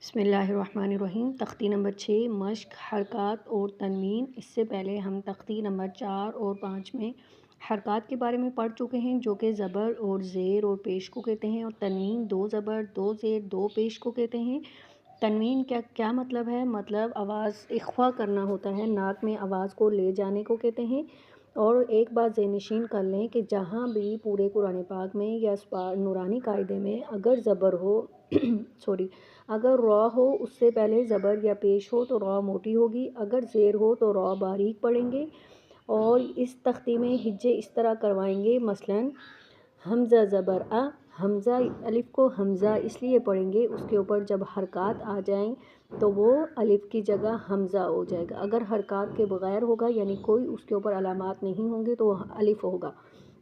بسم اللہ الرحمن الرحیم۔ تختی نمبر 6 مشق، حرکات اور تنوین۔ اس سے پہلے ہم تختی نمبر 4 اور 5 میں حرکات کے بارے میں پڑھ چکے ہیں، جو کہ زبر اور زیر اور پیش کو کہتے ہیں، اور تنوین 2 زبر 2 زیر 2 پیش کو کہتے ہیں۔ تنوین کیا مطلب ہے؟ مطلب آواز اخفا کرنا ہوتا ہے، ناک میں آواز کو لے جانے کو کہتے ہیں۔ اور ایک بات ذہن نشین کر لیں کہ جہاں بھی پورے قرآن پاک میں یا نورانی قاعدے میں اگر زبر ہو اگر را ہو اس سے پہلے زبر یا پیش ہو تو را موٹی ہوگی، اگر زیر ہو تو را باریک پڑھیں گے۔ اور اس تختی میں ہجے اس طرح کروائیں گے، مثلاً حمزہ زبر آ، حمزہ الف کو حمزہ اس لیے پڑھیں گے، اس کے اوپر جب حرکات آ جائیں تو وہ الف کی جگہ حمزہ ہو جائے گا۔ اگر حرکات کے بغیر ہوگا یعنی کوئی اس کے اوپر علامات نہیں ہوں گے تو وہ الف ہوگا۔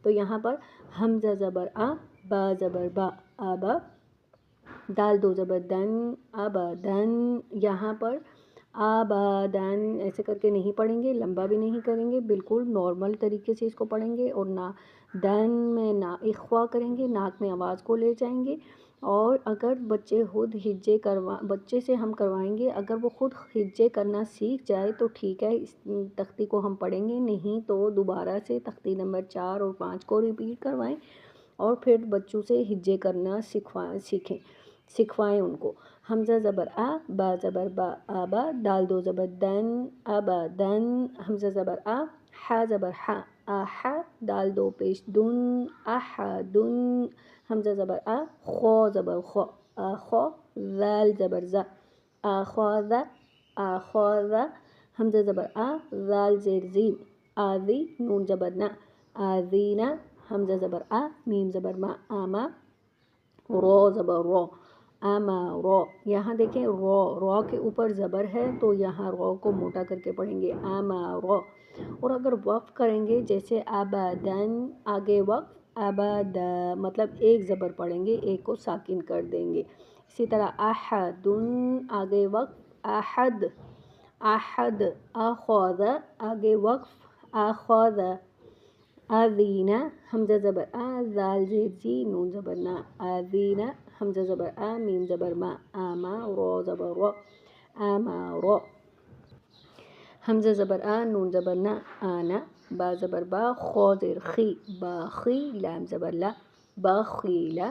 تو یہاں پر حمزہ زبر آ، با زبر با، آبا، دال 2 زبر دن، آبادن۔ یہاں پر آبادن ایسے کر کے نہیں پڑھیں گے، لمبا بھی نہیں کریں گے، بالکل نارمل طریقے سے اس کو پڑھیں گے، اور دن میں اخوا کریں گے، ناک میں آواز کو لے جائیں گے۔ اور اگر بچے خود بچے سے ہم کروائیں گے، اگر وہ خود ہجے کرنا سیکھ جائے تو ٹھیک ہے، اس تختی کو ہم پڑھیں گے، نہیں تو دوبارہ سے تختی نمبر 4 اور 5 کو ریپیٹ کروائیں اور پھر بچوں سے ہجے کرنا سکھوائیں ان کو۔ حمزہ زبر آ، با زبر با، آبا، دال 2 زبر دن، آبادن، حمزہ زبر آ، حا زبر حا، آحا، دال 2 پیش دن، آحادن، حمزہ زبر آ، خو زبر خو، آخو، ذال زبر زا، آخوذ، آخوذ، حمزہ زبر آ، ذال زیر زیم، آذی، نون زبر نا، آذینا، حمزہ زبر آ، میم زبر ما، آما، رو زبر رو، آما رو۔ یہاں دیکھیں رو کے اوپر زبر ہے تو یہاں رو کو موٹا کر کے پڑھیں گے، آما رو۔ اور اگر وقف کریں گے جیسے آبادن، آگے وقف، آبادا، مطلب ایک زبر پڑھیں گے، ایک کو ساکن کر دیں گے۔ اسی طرح احدن، آگے وقف، احد، احد، آخوذ، آگے وقف، آخوذ، آذینا، حمزہ زبر آ، ذال زیر زی، نون زبر نا، آذینا، حمزہ زبر آ، میم زبر ما، آما، رو زبر رو، آما رو، حمزہ زبر آ، نون زبر نا، آنا، با زبر با، خو زیر خی، باخی، لام زبر لا، باخیلا،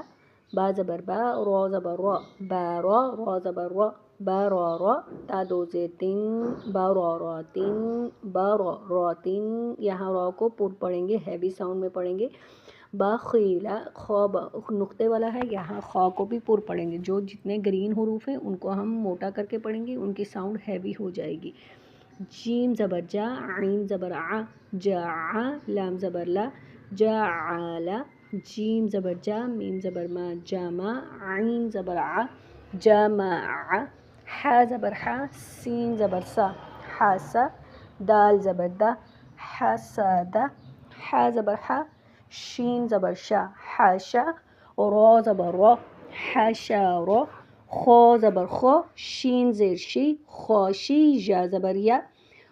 با زبر با، رو زبر رو، بارو، رو زبر رو، بارورو، تا 2 زیر تین، باروراتین، باروراتین۔ یہاں رو کو پر پڑھیں گے، ہیوی ساؤنڈ میں پڑھیں گے۔ باخیلا، خو نقطے والا ہے، یہاں خو کو بھی پر پڑھیں گے، جو جتنے گرین حروف ہیں ان کو ہم موٹا کر کے پڑھیں گے، ان کی ساؤنڈ ہیوی ہو جائے گی۔ جیم زبر جا، عین زبر ع، جاع، لام زبر لا، جاعلا، جیم زبر جا، میم زبر ما، جامع، عین زبر ع، جامع، حا زبر حا، سین زبر سا، حاسا، دال زبر دا، حاسدہ، حا زبر حا، شین زبر شا، حاشا، رو زبر رو، حاشا رو، خو زبر خو، شین زیر شی، خوشی، جا زبر یا،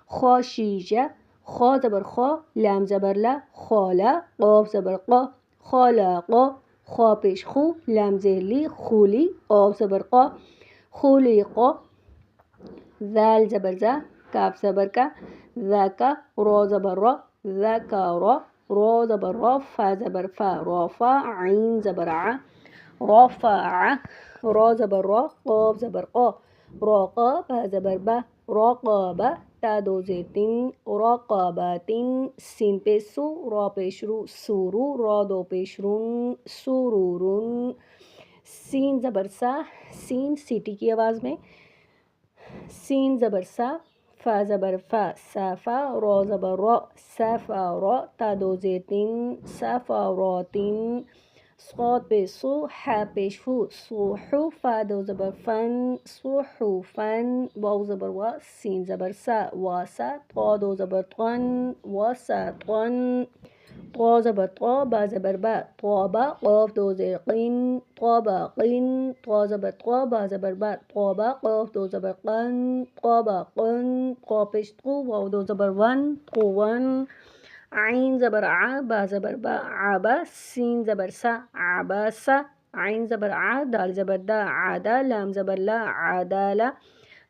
خوشیجا، خو زبر خو، لام زبر لا، خولا، قاف زبر قا، خولاقا، خو پیش خو، لام زیر لی، خولی، قاف زبر قا، خولیقا، ذال زبر زا، کاف زبر کا، ذاکا، رو زبر رو، ذاکارو، رو زبر رو، فا زبر فا، رافع، عین زبر ع، رافع، رو زبر رو، قاف زبر قا، راقا، با زبر با، راقابا، تا 2 زیر تین، راقاباتن، سین پیش سو، را پیش رو، سورو، را 2 پیش رون، سورورون، سین زبر سا، سین سیٹی کی آواز میں، سین زبر سا، فا زبر فا، صافا، رو زبر رو، صافارو، تا 2 زیر تین، صافاراتن، صاد پیش سو، حا پیش فو، صوحو، فا 2 زبر فن، صوحوفن، واو زبر وا، سین زبر سا، واسا، طا 2 زبر طن، واساطن، طا زبر طا، با زبر با، طابا، قاف 2 زیر قن، طابقن، طا زبر طا، با زبر با، طابا، قاف 2 زبر قن، طابقن، قا پیش طو، واو 2 زبر ون، طون، عین زبر ع، با زبر با، عبا، سین زبر سا، عباسا، عین زبر ع، دال زبر دا، عادا، لام زبر لا، عادالا،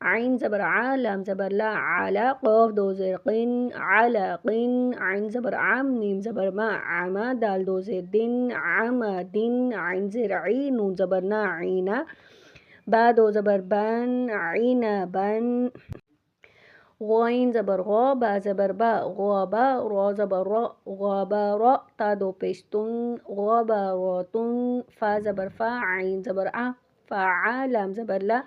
عین زبر ع، لام زبر لا، علا، قاف دو زیر قن، علاقن، عین زبر عم، میم زبر ما، عما، دال دو زیر دن، عمدن، عین زیر عی، نون زبر نا، عینا، با دو زبر بن، عنبن، غین زبر غا، با زبر با، غابا، را زبر را، غابارا، تا دو پیش تن، غاباراتن، فا زبر فا، عین زبر ع، فاعا، لام زبر لا،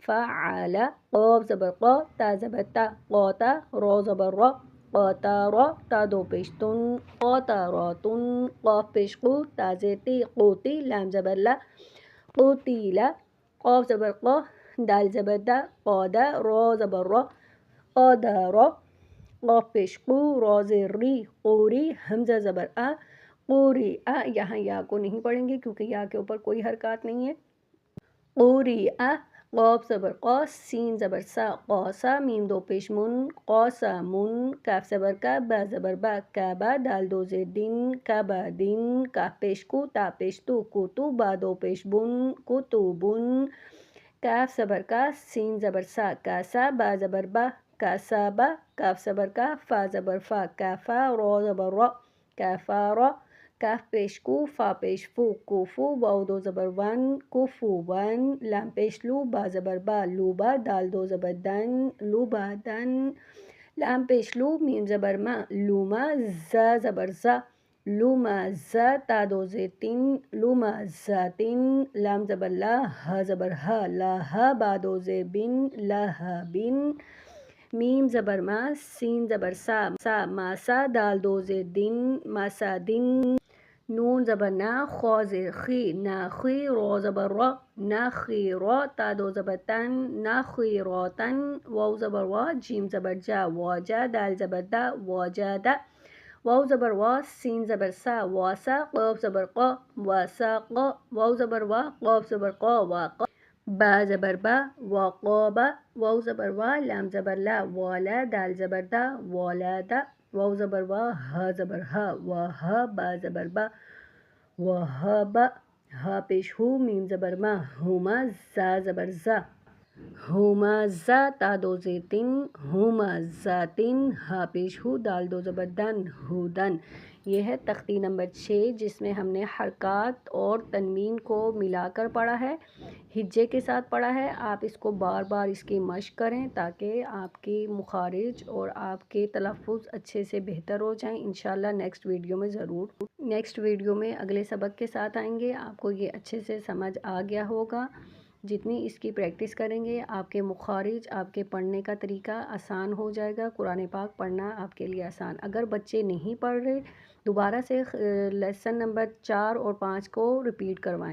فعالا، قاف زبر قا، تا زبر تا، قاتا، را زبر را، قاتارا، تا دو پیش تن، قاتاراتن، قاف پیش قو، تا زیر تی، قوتی، لام زبر لا، قوتیلا، قاف زبر قا، دال زبر دا، قادا، را زبر را، قادارا، قاف پیش قو، را زیر ری، قوری، حمزہ زبر آ، قوری آ، یہاں یا کو نہیں پڑھیں گے کیونکہ یا کے اوپر کوئی حرکات نہیں ہے. قوری آ، قاف زبر قا، سین زبر سا، قاسا، میم دو پیش من، قاسا من، کاف زبر کا، با زبر با، کعبہ، دال دو زیر دن، کعبہ دن، کاف پیش کو، تا پیش تو، کوتو، با دو پیش بن، کتبن، کاف زبر کا، سین زبر سا، کاسا، با زبر با، کاسابا، کاف زبر کا، فا زبر فا، کافا، را زبر را، کافارا، کاف پیش کو، فا پیش فو، کوفو، واو دو زبر ون، کوفو ون، لام پیش لو، با زبر با، لوبا، دال دو زبر دن، لوبا دن، لام پیش لو، میم زبر ما، لوما، زا زبر زا، لوما زا، تا دو زیر تن، لوما زاتن، لام زبر لا، ہا زبر ہا، لاہا، با دو زیر بن، لاہا بن، میم زبر ما، سین زبر سا، ماسا، دال دو زیر دن، ماسا دن، نون زبر نا، خا زیر خی، ناخی، را زبر را، ناخیرا، تا دو زبر تن، ناخیراتن، واو زبر وا، جیم زبر جا، واجا، دال زبر دا، واجادا، واو زبر وا، سین زبر سا، واسا، قاف زبر قا، واساقا، واو زبر وا، قاف زبر قا، واقا، با زبر با، واقابا، واو زبر وا، لام زبر لا، والا، دال زبر دا، والادا، واو زبر وا، ہا زبر ہا، واہا، با زبر با، وہابا، ہا پیش ہو، میم زبر ما، ہوما، زا زبر زا، ہوما زا، تا دو زیر تن، ہوما زاتن، ہا پیش ہو، دال دو زبر دن، ہودن. یہ ہے تختی نمبر 6 جس میں ہم نے حرکات اور تنوین کو ملا کر پڑھا ہے، ہجے کے ساتھ پڑھا ہے. آپ اس کو بار بار اس کی مشق کریں تاکہ آپ کی مخارج اور آپ کے تلفظ اچھے سے بہتر ہو جائیں. انشاءاللہ نیکسٹ ویڈیو میں نیکسٹ ویڈیو میں اگلے سبق کے ساتھ آئیں گے. آپ کو یہ اچھے سے سمجھ آ گیا ہوگا. جتنی اس کی پریکٹس کریں گے آپ کے مخارج، آپ کے پڑھنے کا طریقہ آسان ہو جائے گا. قرآن پاک پڑھنا آپ کے لیے آسان. اگر بچے نہیں پڑھ رہے دوبارہ سے لیسن نمبر 4 اور 5 کو ریپیٹ کروائیں.